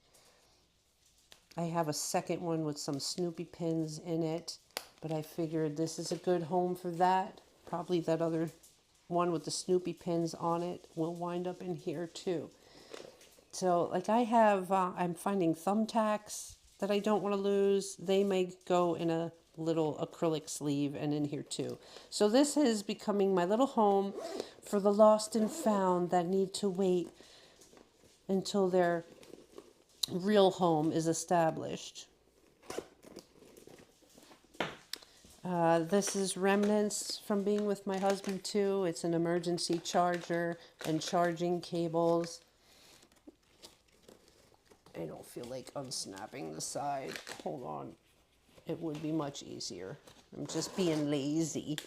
I have a second one with some Snoopy pins in it, but I figured this is a good home for that. Probably that other one with the Snoopy pins on it will wind up in here too. So like I have, I'm finding thumbtacks that I don't want to lose. They may go in a little acrylic sleeve and in here too. So this is becoming my little home for the lost and found that need to wait until their real home is established. This is remnants from being with my husband too. It's an emergency charger and charging cables. I don't feel like unsnapping the side. Hold on. It would be much easier. I'm just being lazy.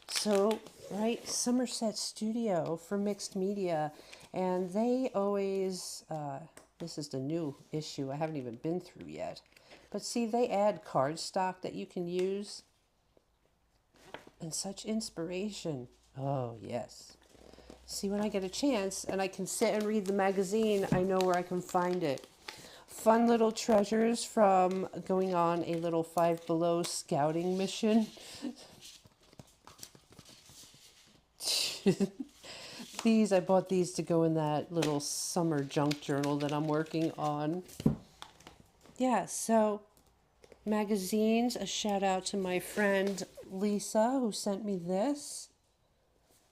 So, right, Somerset Studio for mixed media. And they always, this is the new issue I haven't even been through yet. But see, they add cardstock that you can use. And such inspiration. Oh, yes. See, when I get a chance and I can sit and read the magazine, I know where I can find it. Fun little treasures from going on a little Five Below scouting mission. I bought these to go in that little summer junk journal that I'm working on. Yeah, so magazines, a shout out to my friend Lisa who sent me this.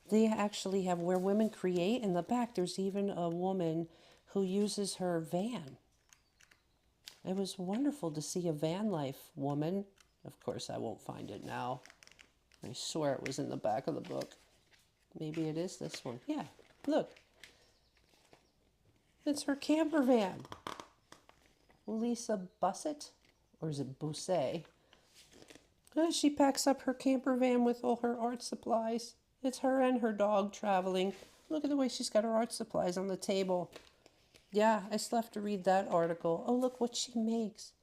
They actually have Where Women Create in the back. There's even a woman who uses her van. It was wonderful to see a van life woman. Of course, I won't find it now. I swear it was in the back of the book. Maybe it is this one. Yeah, look. It's her camper van. Lisa Bussett, or is it Bousset? She packs up her camper van with all her art supplies. It's her and her dog traveling. Look at the way she's got her art supplies on the table. Yeah, I still have to read that article. Oh, look what she makes.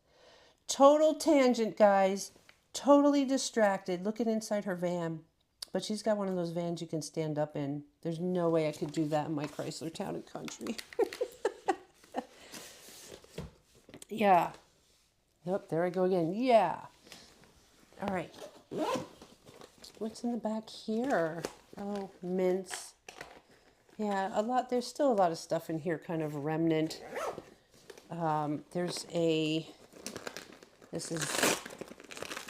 Total tangent, guys. Totally distracted. Looking inside her van. But she's got one of those vans you can stand up in. There's no way I could do that in my Chrysler Town and Country. Yeah. Nope, there I go again. Yeah. All right. What's in the back here? Oh, mints. Yeah, a lot. There's still a lot of stuff in here, kind of remnant. This is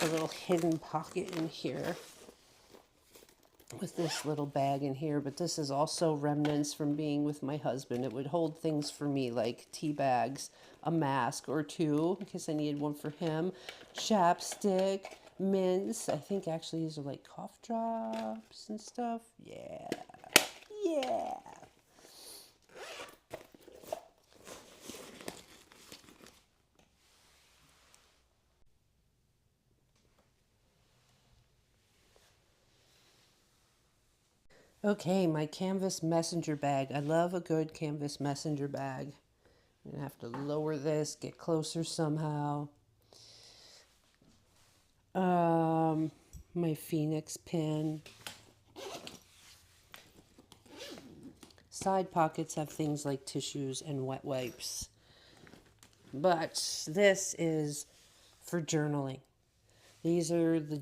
a little hidden pocket in here with this little bag in here, but this is also remnants from being with my husband. It would hold things for me like tea bags, a mask or two, in case I needed one for him, chapstick, mints. I think actually these are like cough drops and stuff. Yeah. Yeah. Okay, my canvas messenger bag. I love a good canvas messenger bag. I'm gonna have to lower this, get closer somehow. My Phoenix pin. Side pockets have things like tissues and wet wipes. But this is for journaling. These are the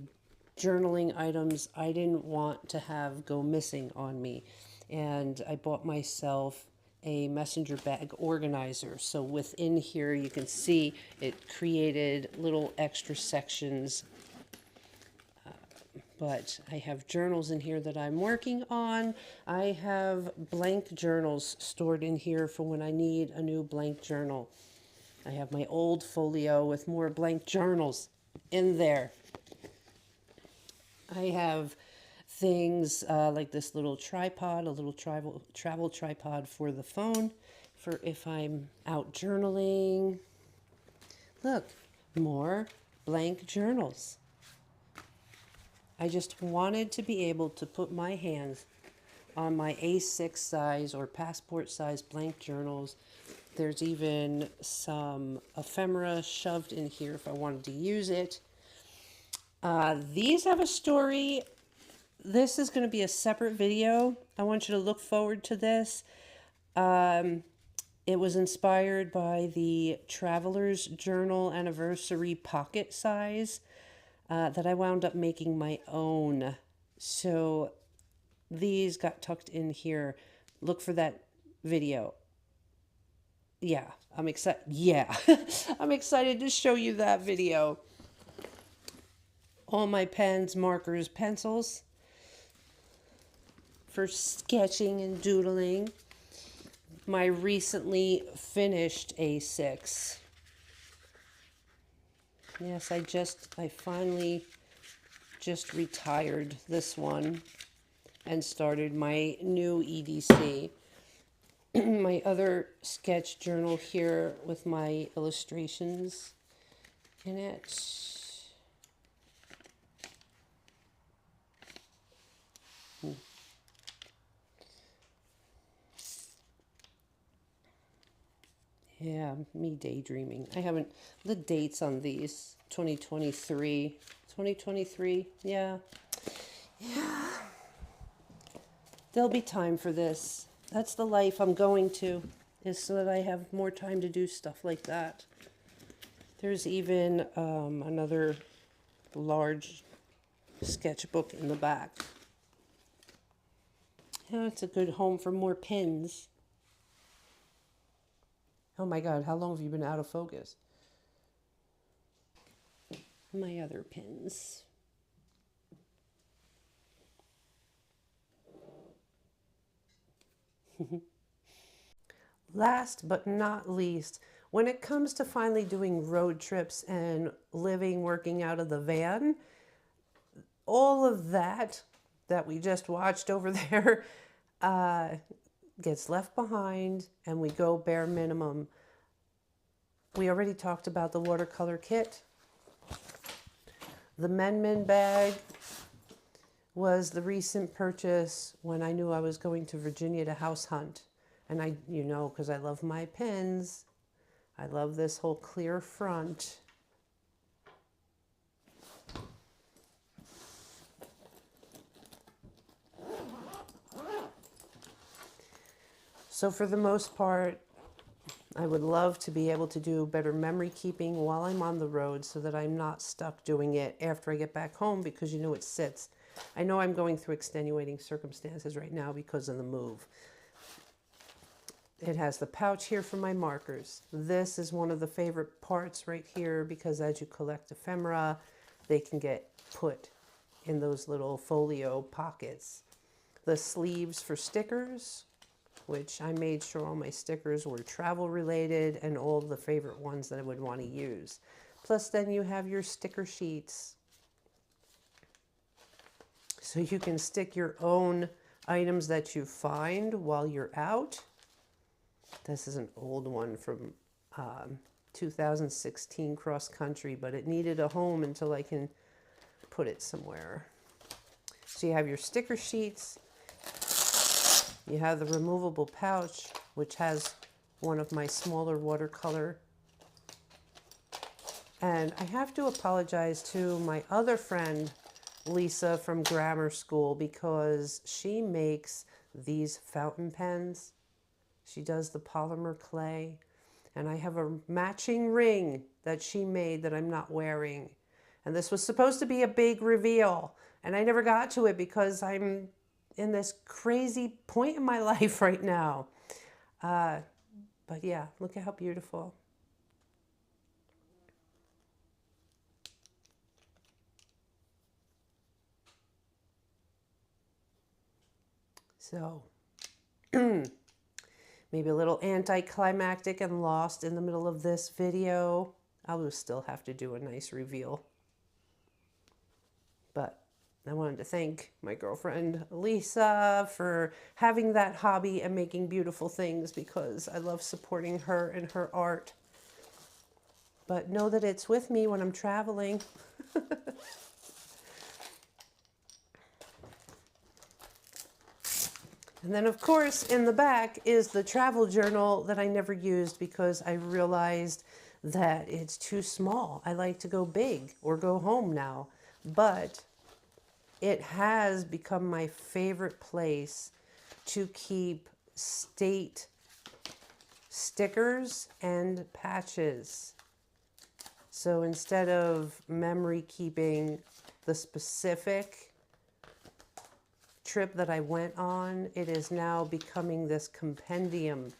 journaling items I didn't want to have go missing on me. And I bought myself a messenger bag organizer. So within here you can see it created little extra sections. But I have journals in here that I'm working on. I have blank journals stored in here for when I need a new blank journal. I have my old folio with more blank journals in there. I have things like this little tripod, a little travel tripod for the phone, for if I'm out journaling. Look, more blank journals. I just wanted to be able to put my hands on my A6 size or passport size blank journals. There's even some ephemera shoved in here if I wanted to use it. These have a story. This is going to be a separate video. I want you to look forward to this. It was inspired by the Traveler's Journal Anniversary pocket size that I wound up making my own. So these got tucked in here. Look for that video. Yeah, I'm excited. Yeah, I'm excited to show you that video. All my pens, markers, pencils for sketching and doodling. My recently finished A6. Yes, I finally just retired this one and started my new EDC. My other sketch journal here with my illustrations in it. Yeah, me daydreaming. I haven't, the dates on these, 2023, yeah. Yeah. There'll be time for this. That's the life I'm going to, is so that I have more time to do stuff like that. There's even another large sketchbook in the back. Yeah, it's a good home for more pins. Oh my God, how long have you been out of focus? My other pins. Last but not least, when it comes to finally doing road trips and living, working out of the van, all of that we just watched over there gets left behind and we go bare minimum. We already talked about the watercolor kit. The Men bag was the recent purchase when I knew I was going to Virginia to house hunt. And you know, because I love my pens, I love this whole clear front. So for the most part, I would love to be able to do better memory keeping while I'm on the road so that I'm not stuck doing it after I get back home, because you know it sits. I know I'm going through extenuating circumstances right now because of the move. It has the pouch here for my markers. This is one of the favorite parts right here because as you collect ephemera, they can get put in those little folio pockets. The sleeves for stickers, which I made sure all my stickers were travel related and all the favorite ones that I would want to use. Plus then you have your sticker sheets. So you can stick your own items that you find while you're out. This is an old one from 2016 cross country, but it needed a home until I can put it somewhere. So you have your sticker sheets. You have the removable pouch, which has one of my smaller watercolor. And I have to apologize to my other friend, Lisa from grammar school, because she makes these fountain pens. She does the polymer clay. And I have a matching ring that she made that I'm not wearing. And this was supposed to be a big reveal. And I never got to it because I'm in this crazy point in my life right now. But yeah, look at how beautiful. So, maybe a little anticlimactic and lost in the middle of this video. I will still have to do a nice reveal. But I wanted to thank my girlfriend Lisa for having that hobby and making beautiful things, because I love supporting her and her art. but know that it's with me when I'm traveling. And then, of course, in the back is the travel journal that I never used because I realized that it's too small. I like to go big or go home now. But it has become my favorite place to keep state stickers and patches. So instead of memory keeping the specific trip that I went on, it is now becoming this compendium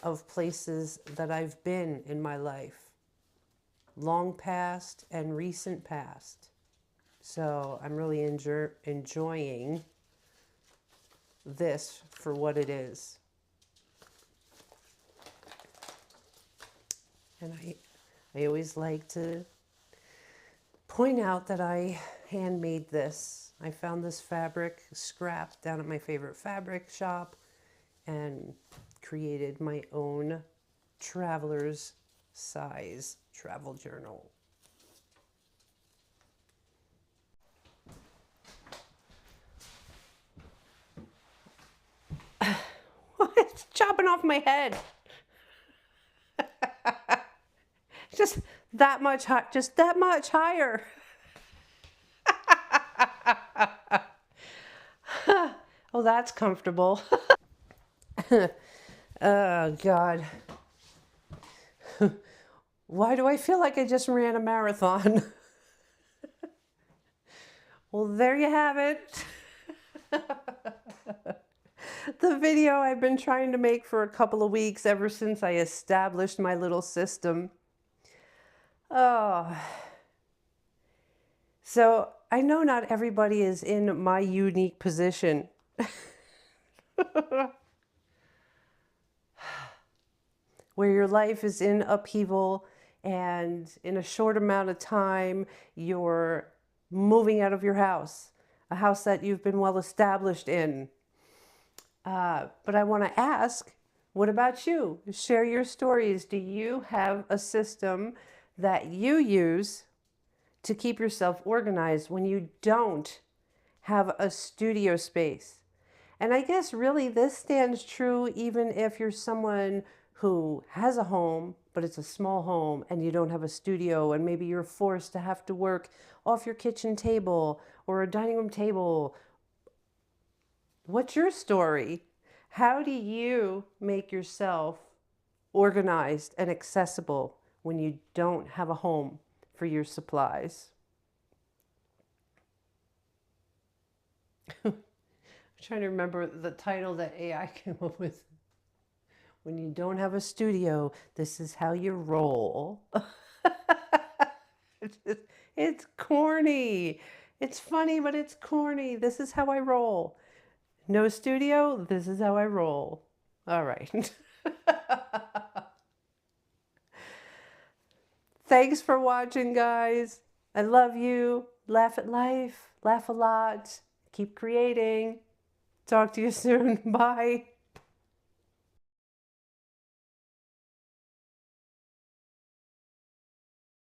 of places that I've been in my life, long past and recent past. So I'm really enjoying this for what it is. And I always like to point out that I handmade this. I found this fabric scrap down at my favorite fabric shop and created my own traveler's size travel journal. It's chopping off my head. Just that much higher. Oh, that's comfortable. Oh, God. Why do I feel like I just ran a marathon? Well, there you have it. The video I've been trying to make for a couple of weeks ever since I established my little system. Oh. So I know not everybody is in my unique position. Where your life is in upheaval and in a short amount of time you're moving out of your house, a house that you've been well established in. But I want to ask, what about you? Share your stories. Do you have a system that you use to keep yourself organized when you don't have a studio space? And I guess really this stands true even if you're someone who has a home, but it's a small home and you don't have a studio, and maybe you're forced to have to work off your kitchen table or a dining room table. What's your story? How do you make yourself organized and accessible when you don't have a home for your supplies? I'm trying to remember the title that AI came up with. When you don't have a studio, this is how you roll. It's corny. It's funny, but it's corny. This is how I roll. No studio, this is how I roll. All right. Thanks for watching, guys. I love you. Laugh at life. Laugh a lot. Keep creating. Talk to you soon. Bye.